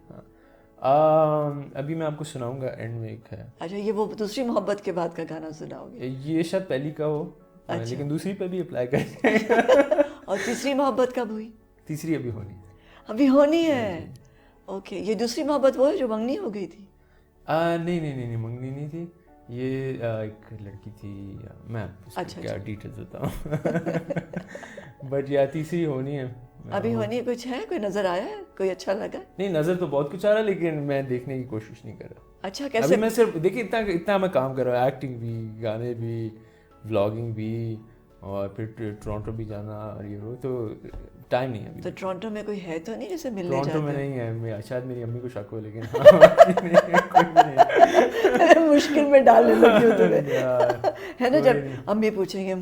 ابھی میں آپ کو سناؤں گا, اینڈ میں ایک ہے. اچھا, یہ وہ دوسری محبت کے بعد کا گانا سناؤ گے؟ یہ شاید پہلی کا ہو, لیکن دوسری پہ بھی اپلائی کریں. اور تیسری محبت کب ہوئی؟ تیسری ابھی ہونی. ابھی ہونی ہے. اوکے, یہ دوسری محبت وہ ہے جو منگنی ہو گئی تھی؟ نہیں منگنی نہیں تھی, یہ ایک لڑکی تھی, میں کیا ڈیٹیلز بتاؤں, بٹ یا تیسری ہونی ہے. ابھی ہونی ہے. کچھ ہے, کوئی نظر آیا ہے, کوئی اچھا لگا؟ نہیں, نظر تو بہت کچھ آ رہا ہے, لیکن میں دیکھنے کی کوشش نہیں کر رہا. اچھا, کیسے؟ ابھی میں صرف دیکھیے اتنا میں کام کر رہا ہوں, ایکٹنگ بھی, گانے بھی, ولاگنگ بھی, اور پھر ٹورانٹو بھی جانا, اور یہ وہ تو ٹائم نہیں ہے. تو ٹورانٹو میں کوئی ہے تو نہیں جیسے ملنے جاتے؟ ٹورانٹو میں نہیں ہے, شاید میری امی کو شک ہو, لیکن مشکل میں ڈالنے لگی ہو تمہیں, ہے نا. جب امی پوچھیں گے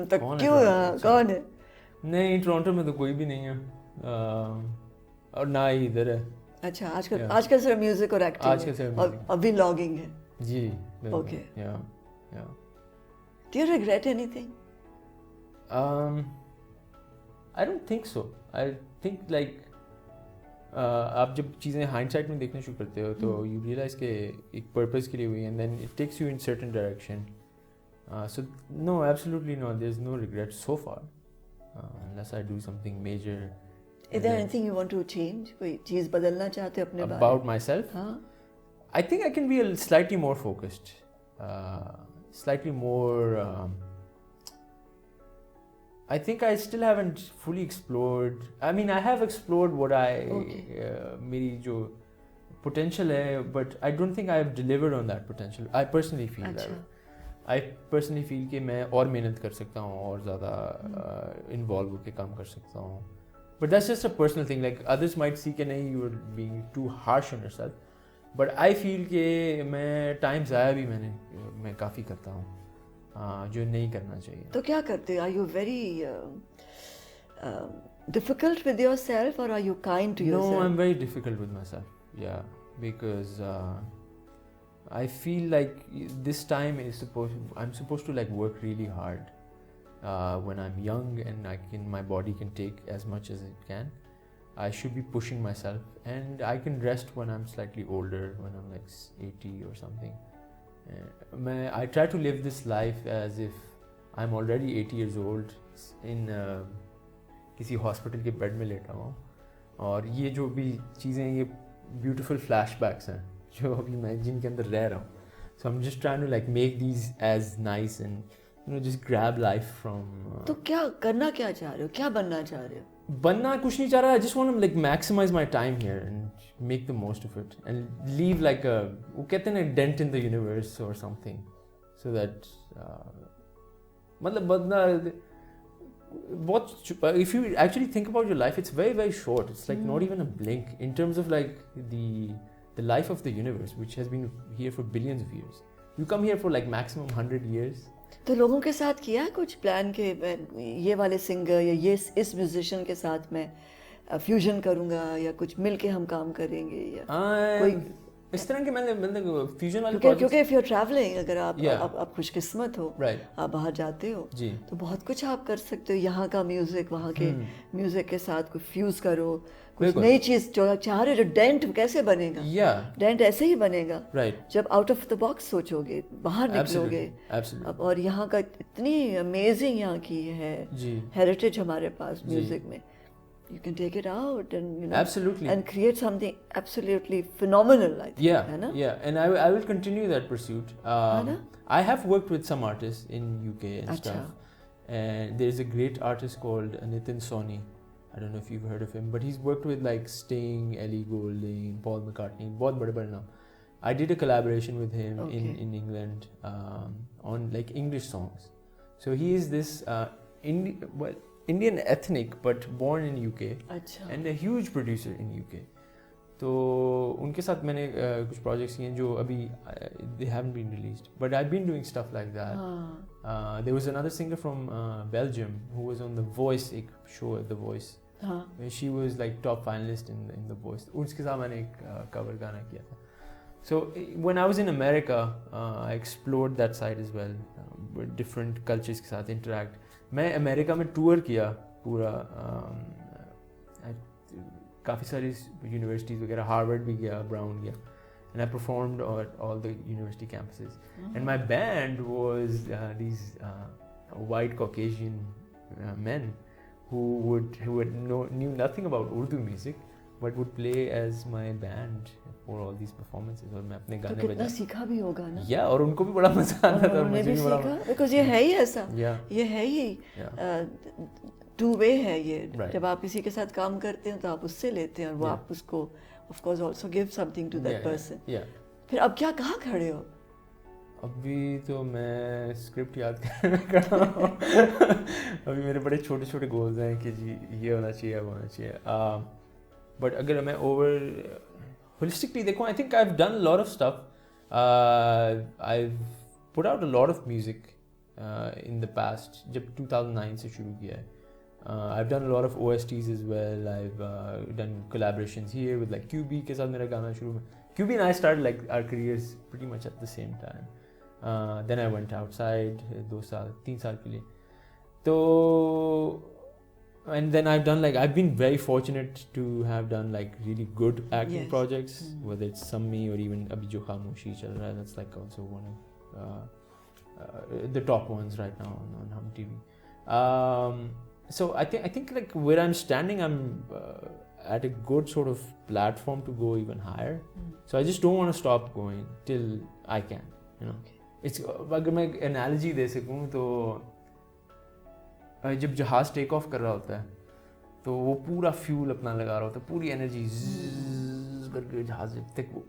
تو کیوں, کون ہے؟ نہیں, ٹورانٹو میں تو کوئی بھی نہیں ہے, اور نہ ہی ادھر ہے. اچھا, آج کل صرف میوزک اور ایکٹنگ اور ابھی لاگنگ ہے. جی. Okay. Do you regret anything? I don't think so. I think like آپ جب چیزیں ہائنڈ سائڈ میں دیکھنا شروع کرتے ہو تو یو ریئلائز کہ ایک پرپز کے لیے ہوئی, and then it takes you in certain direction. So no, absolutely no, there is no regret so far, unless I do something major. Is there anything you want to change? کوئی چیز بدلنا چاہتے ہو اپنے بارے میں؟ About myself? ہاں. I think I can be slightly more focused, slightly more. I think I still haven't fully explored. I mean, I have explored what میری جو potential ہے, but I don't think I have delivered on that potential. I personally feel that. I personally feel کہ میں اور محنت کر سکتا ہوں, اور زیادہ انوالو ہو کے کام کر سکتا ہوں. But that's just a personal thing. Like others might see کہ نہیں, you are being too harsh on yourself. But I feel کہ میں ٹائم ضائع بھی میں کافی کرتا ہوں, جو نہیں کرنا چاہیے. تو کیا کرتے? Are you very difficult with yourself or are you kind to yourself? No, I'm very difficult with myself. Yeah, because I feel like this time I'm supposed to like work really hard when I'm young and my body can take as much as it can. I should be pushing myself, and I can rest when I'm slightly older, when I'm like 80 or something. I try to live this life as if I'm already 80 years old in کسی hospital کے bed میں لیٹا ہوا ہوں, اور یہ جو بھی چیزیں, یہ بیوٹیفل فلیش بیکس ہیں جو ابھی میں جن کے اندر رہ رہا ہوں. So I'm just trying to like make these as nice and just grab life from. تو کیا کرنا کیا چاہ رہے ہو, کیا بننا چاہ رہے ہو؟ بننا کچھ نہیں چاہ رہا. I just want to like maximize my time here and make the most of it and leave like وہ کہتے ہیں نا dent in the universe or something, so that مطلب بدنا بہت. If you actually think about your life, it's very very short. It's like not even a blink in terms of like the life of the universe, which has been here for billions of years. You come here for like maximum 100 years. تو لوگوں کے ساتھ کیا کچھ plan کہ یہ والے singer یا یہ اس میوزیشین کے ساتھ میں فیوژن کروں گا, یا کچھ مل کے ہم کام کریں گے, یا کوئی اس طرح کے میں نے فیوژن والے کیونکہ if you're traveling, اگر آپ خوش قسمت ہو, آپ باہر جاتے ہو تو بہت کچھ آپ کر سکتے ہو. یہاں کا میوزک وہاں کے میوزک کے ساتھ کوئی فیوز کرو, کچھ نئی چیز جو چاہ رہے. جو ڈینٹ کیسے بنے گا, ڈینٹ ایسے ہی بنے گا جب آؤٹ آف دا باکس سوچو گے, باہر نکلو گے. اور یہاں کا اتنی امیزنگ یہاں کی ہے ہیریٹیج ہمارے پاس میوزک میں. You can take it out and, you know, absolutely, and create something absolutely phenomenal, I think. Yeah, and I will continue that pursuit. I have worked with some artists in UK and stuff, and there's a great artist called Nitin Sawhney. I don't know if you've heard of him, but he's worked with like Sting, Ellie Goulding, Paul McCartney, bahut bade naam. I did a collaboration with him in England on like English songs. So he is this Indian ethnic but born in UK and a huge producer in UK. تو ان کے ساتھ میں نے کچھ projects کیے ہیں جو ابھی they haven't been released, but I've been doing stuff like that. There was another singer from Belgium who was on The Voice, ایک show at The Voice. She was like top finalist in The Voice. اس کے ساتھ میں نے ایک cover گانا کیا تھا. So when I was in America, I explored that side as well, with different cultures کے ساتھ interact. میں امریکہ میں ٹور کیا پورا, کافی ساری یونیورسٹیز وغیرہ, ہارورڈ بھی گیا, براؤن گیا, and I performed all the university campuses. And my band was these white Caucasian men who knew nothing about Urdu music but would play as my band for all these performances. اور میں اپنے گانے بجا. کتنا سیکھا بھی ہوگا نا. یا اور ان کو بھی بڑا مزہ آتا تھا, مجھے بھی بڑا, بیکاز یہ ہے ہی ایسا, یہ ہے ہی ٹو وے ہے یہ. جب آپ کسی کے ساتھ کام کرتے ہیں تو آپ اس سے لیتے ہیں اور وہ آپ اس کو of course also give something to that person. پھر اب کیا کہاں کھڑے ہو؟ ابھی تو میں اسکرپٹ یاد کر رہا ہوں. ابھی میرے بڑے چھوٹے چھوٹے گولز ہیں کہ جی یہ ہونا چاہیے, وہ ہونا چاہیے. بٹ اگر میں اوور holistically دیکھوں, I think I've done a lot of stuff. I've put out a lot of music in the past, جب 2009 سے شروع کیا ہے. I've done a lot of OSTs as well. I've done collaborations here with like QB کے ساتھ میرا گانا شروع میں. QB and I started like our careers pretty much at the same time. Then I went outside 2-3 سال کے لیے. تو and then I've done like, I've been very fortunate to have done like really good acting projects, whether it's Sammi or even Abhi Jo Khamoshi Chal Raha hai, that's like also one of the top ones right now on Hum TV. So I think like where I'm standing, I'm at a good sort of platform to go even higher. So I just don't want to stop going till I can, you know. It's اگر میں analogy دے سکوں تو جب جہاز ٹیک of کر رہا ہوتا ہے تو وہ پورا فیول اپنا لگا رہا ہوتا ہے, پوری انرجی کر کے جہاز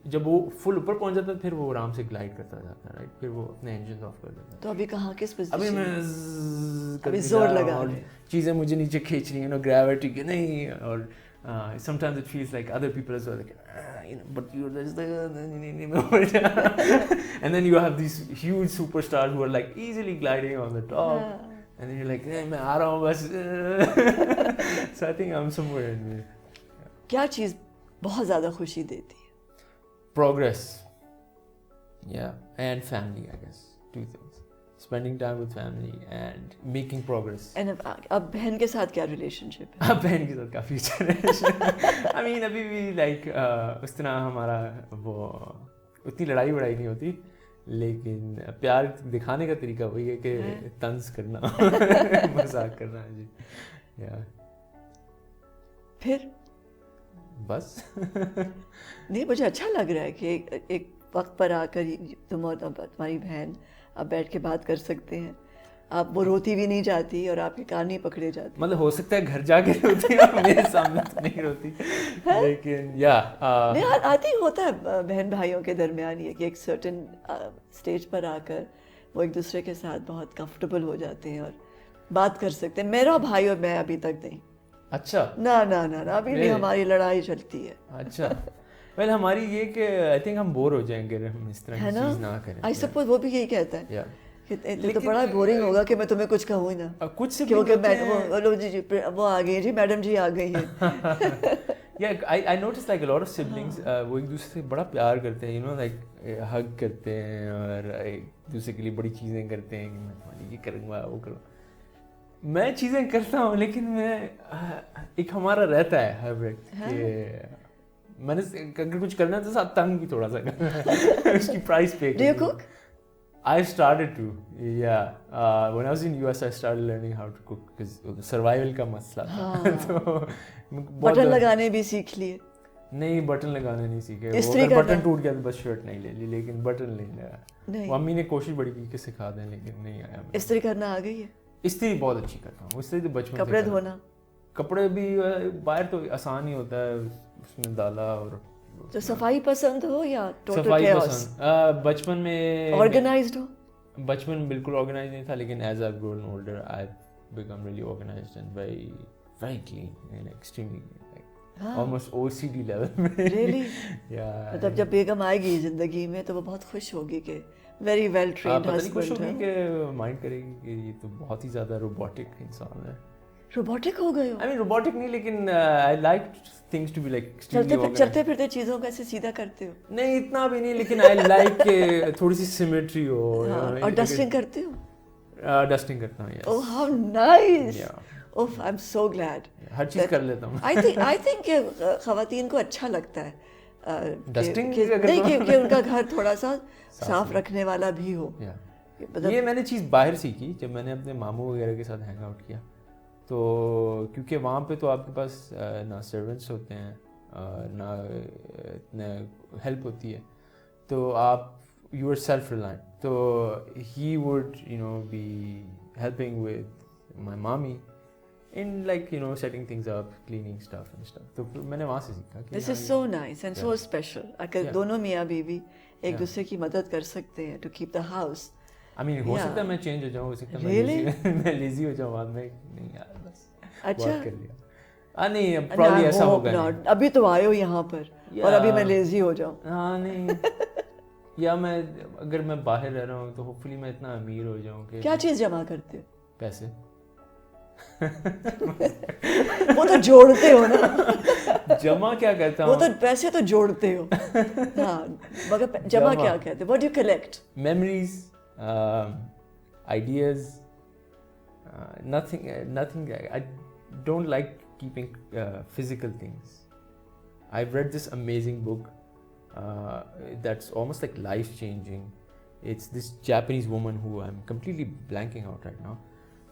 جب وہ فل اوپر پہنچ جاتا ہے پھر وہ آرام سے گلائڈ کرتا جاتا ہے, رائٹ, پھر وہ اپنے انجن آف کر دیتا ہے. تو ابھی کہاں کس پوزیشن؟ ابھی میں زور لگا رہے ہیں, چیزیں مجھے نیچے کھینچ رہی ہیں, نا گریوٹی کے نہیں. اور sometimes it feels like other people as well, like you know, but you're just and then you have these huge superstars who are like easily gliding on the top. And then you're like, میں آ رہا ہوں بس. So I think I'm somewhere in there. کیا چیز بہت زیادہ خوشی دیتی ہے؟ Progress. Yeah, and family, I guess. 2 things. Spending time with family and making progress. And اب بہن کے ساتھ کیا ریلیشن شپ ہے؟ اب بہن کے ساتھ کافی اچھا ریلیشن. I mean ابھی بھی like اس طرح ہمارا وہ اتنی لڑائی وڑائی نہیں ہوتی, لیکن پیار دکھانے کا طریقہ وہی ہے کہ طنز کرنا, مذاق کرنا. جی پھر بس نہیں, مجھے اچھا لگ رہا ہے کہ ایک وقت پر آ کر تم اور تمہاری بہن آپ بیٹھ کے بات کر سکتے ہیں. آپ وہ روتی بھی نہیں جاتی اور آپ کے کان نہیں پکڑے جاتے. مطلب ہو سکتا ہے گھر جا کے روتی, میرے سامنے تو نہیں روتی, لیکن آتی ہوتا ہے بہن بھائیوں کے درمیان یہ کہ ایک سرٹن اسٹیج پر آ کر وہ ایک دوسرے کے ساتھ بہت کمفرٹیبل ہو جاتے ہیں اور بات کر سکتے ہیں. میرا بھائی اور میں ابھی تک نہیں. اچھا, نہ ابھی بھی ہماری لڑائی چلتی ہے. اچھا, ویل ہماری یہ کہ آئی تھنک ہم بور ہو جائیں گے ہم اس طرح کی چیز نہ کریں. آئی سپوز وہ بھی یہی کہتا ہے کہ تو بڑا بورنگ ہوگا کہ میں تمہیں کچھ کہوں ہی نہ, کچھ کیونکہ وہ آ گئی جی, میڈم جی آ گئی ہیں. I noticed like a lot of siblings وہ ایک دوسرے سے بڑا پیار کرتے ہیں, you know, like hug کرتے ہیں اور ایک دوسرے کے لیے بڑی چیزیں کرتے ہیں کہ میں تمہاری یہ کروں گا وہ کروں. میں چیزیں کرتا ہوں لیکن میں ایک ہمارا رہتا ہے ہر وقت کہ میں نے اگر کچھ کرنا ہے تو ساتھ تنگ بھی تھوڑا سا کرنا اس کی پرائز پے Do you cook? I started to, yeah. When I was in US, I started learning how to cook because survival کا مسئلہ تھا. تو بٹن لگانے بھی سیکھ لیے؟ نہیں, بٹن لگانے نہیں سیکھے. اگر بٹن ٹوٹ گیا تو بس شرٹ نہیں لے لی, لیکن بٹن نہیں لگا. امی نے کوشش بڑی کی کہ سکھا دیں لیکن نہیں آیا. استری کرنا آ گئی ہے؟ استری بہت اچھی کرتا ہوں. استری تو بچپن سے. کپڑے دھونا؟ کپڑے بھی باہر تو آسان ہی ہوتا ہے, اس میں ڈالا. اور تو صفائی پسند ہو یا صفائی پسند؟ بچپن میں آرگنائزڈ ہو؟ بچپن بالکل آرگنائز نہیں تھا, لیکن as I grown older I became really organised and very clean and extremely almost OCD level میں. Really? مطلب جب بیگم آئے گی زندگی میں تو وہ بہت خوش ہوگی کہ ویری ویل ٹرینڈ ہسبینڈ ہے. خوش ہوگی کہ مائنڈ کرے گی کہ یہ تو بہت ہی زیادہ روبوٹک انسان ہے. روبوٹک ہو گئے ہو؟ I mean روبوٹک نہیں, لیکن I like things to be like extremely organized. چلتے پھرتے چیزوں کو ایسے سیدھا کرتے ہو؟ نہیں اتنا بھی نہیں, لیکن I like کہ تھوڑی سی سیمیٹری ہو. اور ڈسٹنگ کرتے ہو؟ ڈسٹنگ کرتا ہوں. Oh how nice. Oh I'm so glad. ہر چیز کر لیتا ہوں. I think کہ خواتین کو اچھا لگتا ہے ڈسٹنگ, کہ ان کا گھر تھوڑا سا صاف رکھنے والا بھی ہو. یہ میں نے چیز باہر سیکھی جب میں نے اپنے ماموں وغیرہ کے ساتھ ہینگ آؤٹ کیا. تو کیونکہ وہاں پہ تو آپ کے پاس نہ سرونٹس ہوتے ہیں نہ ہیلپ ہوتی ہے, تو آپ یو آر سیلف ریلائنٹ. تو he would you know be helping with my مامی in like you know setting things up, cleaning stuff and stuff. تو میں نے وہاں سے سیکھا کہ this is so nice and so special. اگر دونوں میاں بیوی ایک دوسرے کی مدد کر سکتے ہیں to keep the house. I mean ہو سکتا ہے میں چینج ہو جاؤں, ہو سکتا ہے میں لیزی ہو جاؤں بعد میں. نہیں یار بس اچھا کر لیا. نہیں probably ایسا ہوگا. ابھی تو آئے ہو یہاں پر اور ابھی میں لیزی ہو جاؤں. ہاں نہیں, یا میں اگر میں باہر رہ رہا ہوں تو ہوپ فلی میں اتنا امیر ہو جاؤں کہ. کیا چیز جمع کرتے ہو؟ پیسے. وہ تو جوڑتے ہو نا. جمع کیا کرتا ہوں؟ وہ تو پیسے تو جوڑتے ہو. ہاں مگر جمع کیا کہتے ہیں؟ What do you collect? Memories, ideas, nothing. I don't like keeping physical things. I've read this amazing book that's almost like life changing. It's this Japanese woman who I'm completely blanking out right now.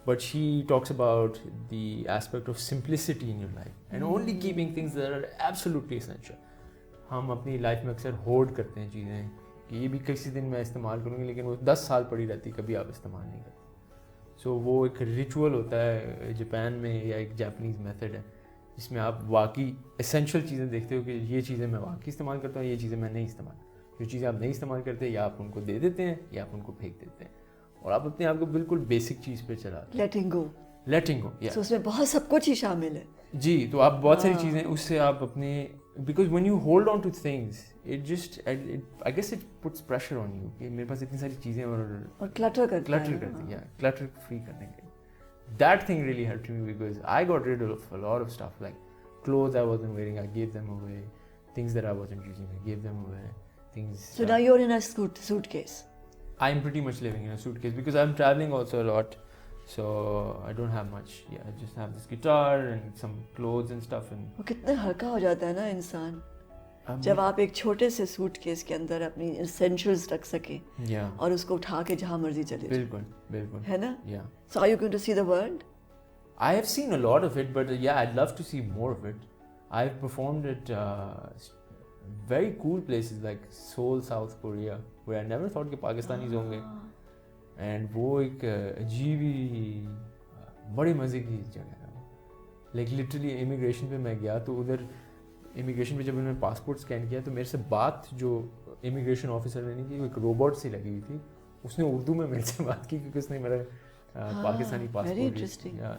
But she talks about the aspect of simplicity in your life and only keeping things that are absolutely essential. ہم اپنی life میں اکثر hold کرتے ہیں چیزیں کہ یہ بھی کسی دن میں استعمال کروں گی, لیکن وہ 10 سال پڑی رہتی, کبھی آپ استعمال نہیں کرتے. سو وہ ایک ریچول ہوتا ہے جاپان میں, یا ایک جاپنیز میتھڈ ہے جس میں آپ واقعی اسینشیل چیزیں دیکھتے ہو کہ یہ چیزیں میں واقعی استعمال کرتا ہوں, یہ چیزیں میں نہیں استعمال. جو چیزیں آپ نہیں استعمال کرتے یا آپ ان کو دے دیتے ہیں یا آپ ان کو پھینک دیتے ہیں, اور آپ اپنے آپ کو بالکل بیسک چیز پہ چلاتے ہیں. Letting go. اس میں بہت سب کچھ ہی شامل ہے. جی, تو آپ بہت ساری چیزیں اس سے آپ اپنے, because when you hold on two things it just I guess it puts pressure on you کہ میرے پاس اتنی ساری چیزیں اور کلٹر کرتی ہے, کلٹر فری کرنے کے. That thing really helped me because I got rid of a lot of stuff like clothes I wasn't wearing, I gave them away. Things that I wasn't using, I gave them away. Things. So now you're in a suitcase. I'm pretty much living in a suitcase because I'm traveling also a lot, so I don't have much. Yeah, I just have this guitar and some clothes and stuff. And وہ کتنا ہلکا ہو جاتا ہے نا انسان جب آپ ایک چھوٹے سے سوٹ کیس کے اندر اپنی essentials رکھ سکیں اور اس کو اٹھا کے جہاں مرضی چلے جائیں. بالکل ہے نا. Yeah. So are you going to see the world? I have seen a lot of it, but yeah, I'd love to see more of it. I've performed at very cool places like Seoul, South Korea, where I never thought کہ Pakistanis ہوں گے. And وہ ایک عجیب ہی بڑی مزے کی جگہ ہے. Like literally immigration پہ میں گیا تو ادھر immigration پہ جب انہوں نے پاسپورٹ اسکین کیا تو میرے سے بات جو immigration officer نے نہیں کی, وہ ایک روبوٹ سے لگی ہوئی تھی. اس نے اردو میں میرے سے بات کی کیونکہ اس نے میرا پاکستانی پاسپورٹ.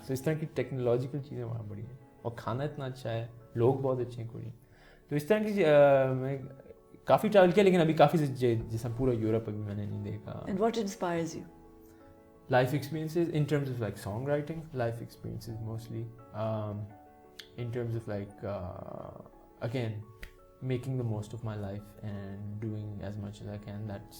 تو اس طرح کی ٹیکنالوجیکل چیزیں وہاں بڑی ہیں, اور کھانا اتنا اچھا ہے, لوگ بہت اچھے ہیں کوریین. تو اس طرح کی میں کافی ٹریول کیا, لیکن ابھی کافی جیسا پورا یورپ ابھی میں نے نہیں دیکھا. And what inspires you? Life experiences in terms of like songwriting, life experiences mostly. In terms of like again, making the most of my life and doing as much as I can. That's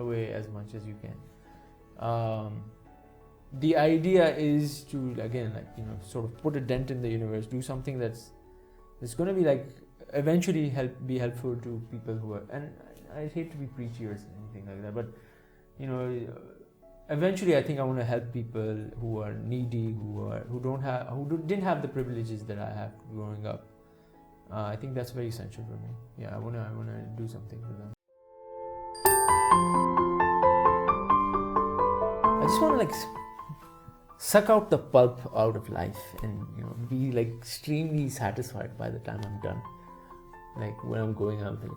away as much as you can. The idea is to, again, like, you know, sort of put a dent in the universe, do something that's going to be like eventually be helpful to people who are, and I hate to be preachy or anything like that, but you know, eventually I think I want to help people who are needy, who didn't have the privileges that I have growing up. I think that's very essential for me. Yeah, I want to do something for them. I just want to like suck out the pulp out of life and, you know, be like extremely satisfied by the time I'm done. Like when I'm going out, like,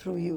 through you,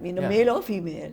male or female,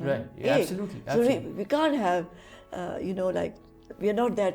absolutely. So we can't have, like, we are not that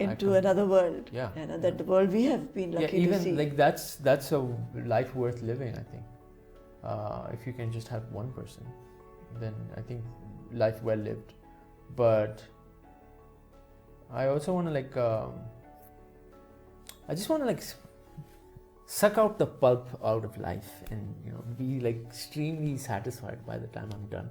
into another world, that the world we have been lucky to see. Like that's a life worth living, I think. If you can just have one person, then I think life well lived. But I also want to like I just want to like suck out the pulp out of life and, you know, be like extremely satisfied by the time I'm done.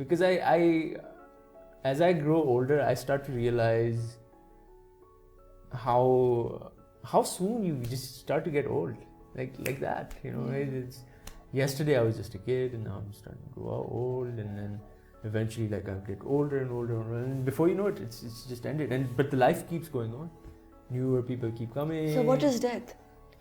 Because I as I grow older, I start to realize how soon you just start to get old, like that, you know. It's yesterday I was just a kid, and now I'm starting to grow old, and then eventually like I'll get older and older, and before you know it, it's just ended. But the life keeps going on. Newer people keep coming. So what is death?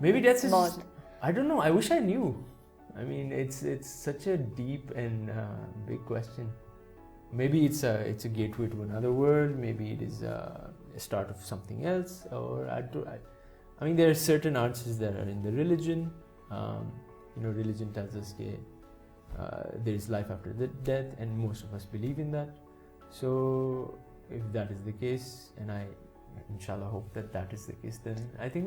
Maybe death is just, I don't know. I wish I knew. I mean, it's such a deep and big question. Maybe it's a gateway to another world. Maybe it is a start of something else. Or I mean, there are certain answers that are in the religion. You know, religion tells us that there is life after death, and most of us believe in that. So, if that is the case, and I inshallah hope that is the case, then I think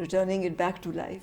returning it back to life,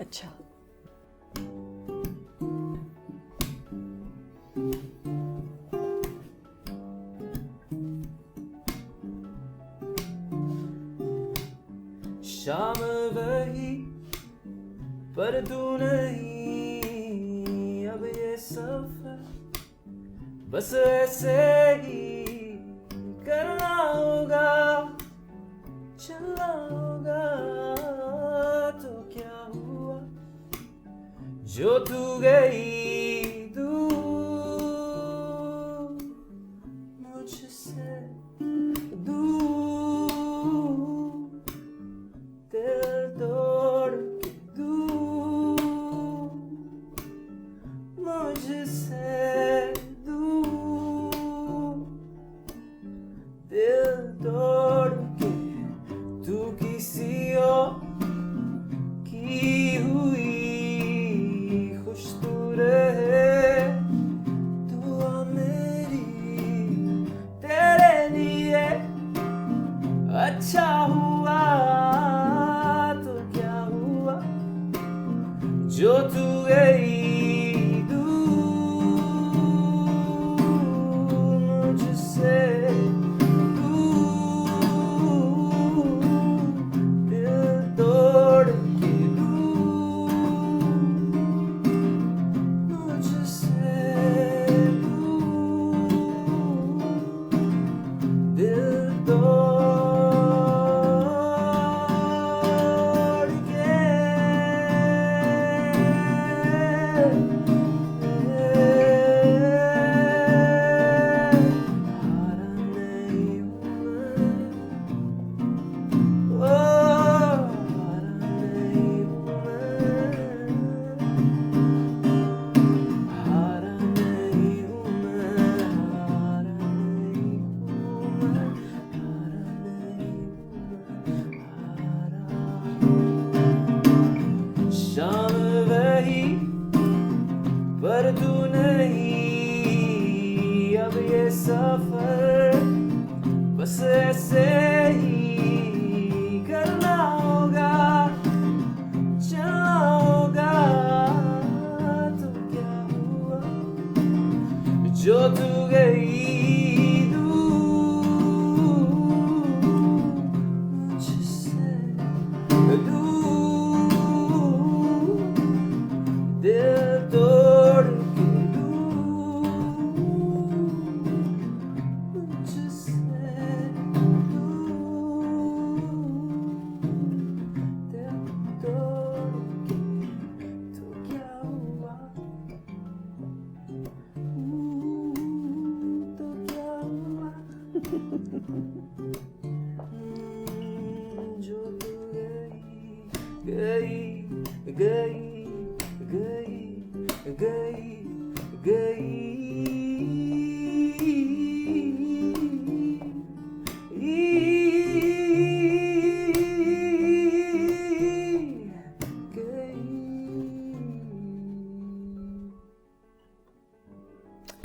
اچھا. شام وہی پر تو نہیں اب یہ سفر بس ایسے ہی کرنا ہوگا چلنا ہوگا. تو کیا ہوا جو تو گئی دور مجھ سے دور دل توڑ کے دور مجھ سے دور دل توڑ کے تو کسی اور کی ہوئی خوش تو رہے دعا میری تیرے لیے. اچھا ہوا تو کیا ہوا جو تو گئی دور مجھ سے دور دل توڑ کے دور مجھ سے دور دل توڑ شام وہی پر تو نہیں اب یہ سفر بس ایسے ہی کرنا ہوگا چلنا ہوگا. تو کیا ہوا جو تو گئی دور مجھ سے دور دل توڑ کے دور مجھ سے دور دل توڑ کے تو کیا ہوا تو کیا ہوا جو تو گئی گئی گئی گئی گئی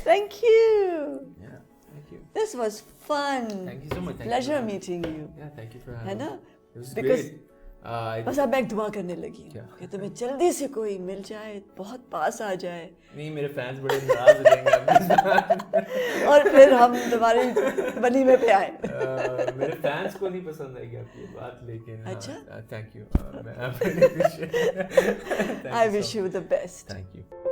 Thank you. Yeah, thank you. This was fun. Thank you so much. Thank Pleasure you. meeting you. Yeah, thank you for ہے having نا? me. It was Because great. بس اب میں ایک دعا کرنے لگی کیا؟ کہ تمہیں جلدی سے کوئی مل جائے, بہت پاس آ جائے, نہیں میرے فینس بڑے ناراض ہو جائیں گے آپ اور پھر ہم تمہاری ولیمے پہ آئے. میرے فینس کو نہیں پسند آئے گی آپ کی بات, لیکن اچھا, thank you. I wish you the best. Thank you.